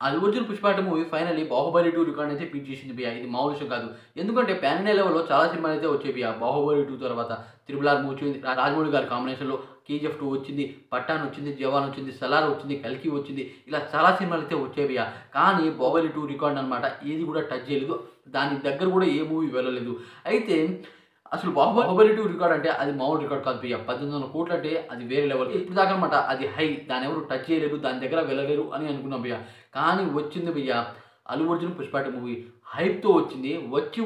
'Allu Arjun Pushpa' movie finally 'Baahubali 2' record అయితే beat చేసింది భయ్యా. ఇది మామూలు విషయం కాదు. ఎందుకంటే పాన్ ఇండియా లెవెల్‌లో చాలా సినిమాలైతే వచ్చాయి భయ్యా. 'బాహుబలి 2' తర్వాత 'త్రిబుల్ ఆర్' మూవీ వచ్చింది. రాజమౌళి గారి కాంబినేషన్‌లో 'కేజీఎఫ్ 2' వచ్చింది. 'పఠాన్' వచ్చింది. 'జవాన్' వచ్చింది. 'సలార్' వచ్చింది. 'కల్కి' వచ్చింది. ఇలా చాలా సినిమాలైతే వచ్చాయి భయ్యా. కానీ 'బాహుబలి 2' రికార్డ్ అన్నమాట ఏది కూడా టచ్ చేయలేదు. దాని దగ్గర కూడా ఏ మూవీ వెళ్ళలేదు. అయితే అసలు 'బాహుబలి 2' రికార్డ్ అంటే అది మామూలు రికార్డ్ కాదు భయ్యా. 1800 కోట్లు అంటే అది వేరే లెవెల్. ఇప్పటిదాకా అన్నమాట అది హై. దాన్నెవరు టచ్ చేయలేరు. దాని దగ్గర వెళ్ళలేరు అని అనుకున్నాం భయ్యా. కానీ వచ్చింది భయ్యా 'అల్లు అర్జున్ పుష్ప 2' మూవీ. హైప్‌తో వచ్చింది. వచ్చి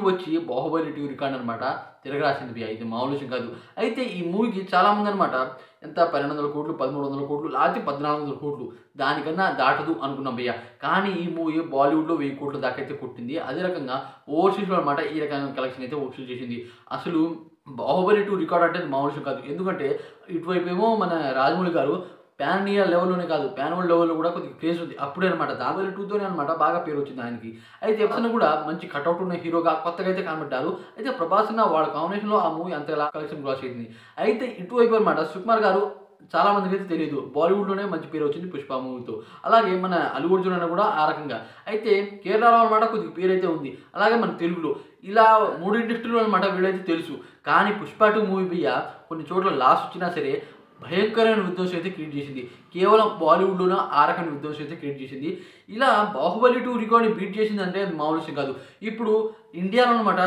'బాహుబలి 2' రికార్డ్ అన్నమాట తిరగరాసింది భయ్యా. ఇది మామూలు విషయం కాదు. అయితే ఈ మూవీకి చాలామంది అన్నమాట ఎంత 1200 కోట్లు, 1300 కోట్లు లేకపోతే 1400 కోట్లు దానికన్నా దాటదు అనుకున్నాం భయ్యా. కానీ ఈ మూవీ బాలీవుడ్‌లో 1000 కోట్ల దాకా అయితే కొట్టింది. అదే రకంగా ఓవర్సీస్‌లో అన్నమాట ఈ రకమైన కలెక్షన్ అయితే వసూలు చేసింది. అసలు 'బాహుబలి 2' రికార్డ్ అంటే అది మామూలు విషయం కాదు. ఎందుకంటే ఇటువైపేమో మన రాజమౌళి గారు పాన్ ఇండియా లెవెల్‌లోనే కాదు, పాన్ వరల్డ్ లెవెల్‌లో కూడా కొద్దిగా క్రేజ్ ఉంది. అప్పుడే అన్నమాట 'బాహుబలి 2'తోనే అన్నమాట బాగా పేరొచ్చింది ఆయనకి. అయితే అతను కూడా మంచి కటౌట్ ఉన్న హీరోగా కొత్తగా అయితే కనబడ్డారు. అయితే ప్రభాస్ అన్న వాళ్ళ కాంబినేషన్‌లో ఆ మూవీ అంతలా కలెక్షన్ గ్రాస్ అయింది. అయితే ఇటువైపు అన్నమాట సుకుమార్ గారు చాలా మందికైతే తెలీదు. బాలీవుడ్‌లోనే మంచి పేరు వచ్చింది 'పుష్ప' మూవీతో. అలాగే మన అల్లు అర్జున్ అన్న కూడా ఆ రకంగా. అయితే కేరళలో అన్నమాట కొద్దిగా పేరైతే ఉంది. అలాగే మన తెలుగులో. ఇలా 3 ఇండస్ట్రీలో అన్నమాట వీళ్ళైతే తెలుసు. కానీ 'పుష్ప 2' మూవీ భయ్యా కొన్ని చోట్ల లాస్ వచ్చినా సరే భయంకరమైన విధ్వంసం అయితే క్రియేట్ చేసింది. కేవలం బాలీవుడ్‌లోన ఆ రకమైన విధ్వంసం అయితే క్రియేట్ చేసింది. ఇలా 'బాహుబలి 2' రికార్డ్‌ని బీట్ చేసిందంటే అది మామూలు విషయం కాదు. ఇప్పుడు ఇండియాలో అన్నమాట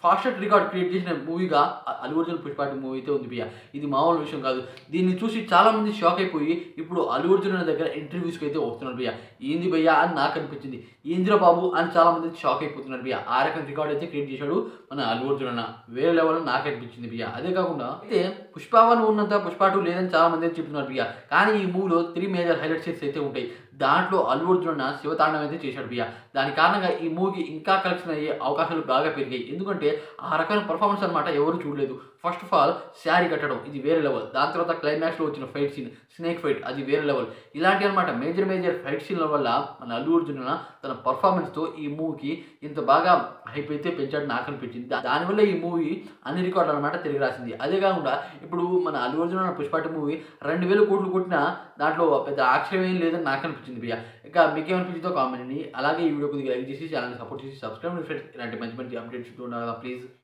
ఫాస్టెస్ట్ రికార్డ్ క్రియేట్ చేసిన మూవీగా 'అల్లు అర్జున్ పుష్ప 2' మూవీ అయితే ఉంది భయ్యా. ఇది మామూలు విషయం కాదు. దీన్ని చూసి చాలామంది షాక్ అయిపోయి ఇప్పుడు అల్లు అర్జున్ అన్న దగ్గర ఇంటర్వ్యూస్‌కి అయితే వస్తున్నారు భయ్యా. ఏంది భయ్యా అని నాకు అనిపించింది. ఏందిరా బాబు అని చాలామంది షాక్ అయిపోతున్నారు భయ్యా. ఆ రకం రికార్డ్ అయితే క్రియేట్ చేశాడు మన అల్లు అర్జున్ అన్న. వేరే లెవెల్ అని నాకు అనిపించింది భయ్యా. అదే కాకుండా అయితే 'పుష్ప 1' ఉన్నంత 'పుష్ప 2' లేదని చాలామంది అయితే చెప్తున్నారు భయ్యా. కానీ ఈ మూవీలో 3 మేజర్ హైలైట్ సీన్స్ అయితే ఉంటాయి. దాంట్లో అల్లు అర్జున్ అన్న శివతాండవం అయితే చేశాడు భయ్యా. దాని కారణంగా ఈ మూవీకి ఇంకా కలెక్షన్ అయ్యే అవకాశాలు బాగా పెరిగాయి. ఎందుకంటే ఆ రకమైన పెర్ఫార్మన్స్ అన్నమాట ఎవరు చూడలేదు. ఫస్ట్ ఆఫ్ ఆల్ శారీ కట్టడం ఇది వేరే లెవెల్. దాని తర్వాత క్లైమాక్స్‌లో వచ్చిన ఫైట్ సీన్, స్నేక్ ఫైట్ అది వేరే లెవెల్. ఇలాంటివి అన్నమాట మేజర్ ఫైట్ సీన్‌ల వల్ల మన అల్లు అర్జున్ అన్న తన పెర్ఫార్మన్స్‌తో ఈ మూవీకి ఇంత బాగా హైప్ అయితే పెంచాడని నాకు అనిపించింది. దానివల్ల ఈ మూవీ అన్ని రికార్డులు అన్నమాట తిరిగి రాసింది. అదే కాకుండా ఇప్పుడు మన అల్లు అర్జున్ అన్న 'పుష్ప 2' మూవీ 2000 కోట్లు కొట్టినా దాంట్లో పెద్ద ఆశ్చర్యం ఏం లేదని నాకు అనిపించింది భయ్యా. ఇక మీకేమనిపించిందో కామెంట్ చేయండి. అలాగే ఈ వీడియో కొద్దిగా లైక్ చేసి ఛానల్‌ని సపోర్ట్ చేసి సబ్స్క్రైబ్ చేయండి ఫ్రెండ్స్. ఇలాంటి మంచి అప్డేట్స్ ఉండాలా ప్లీజ్.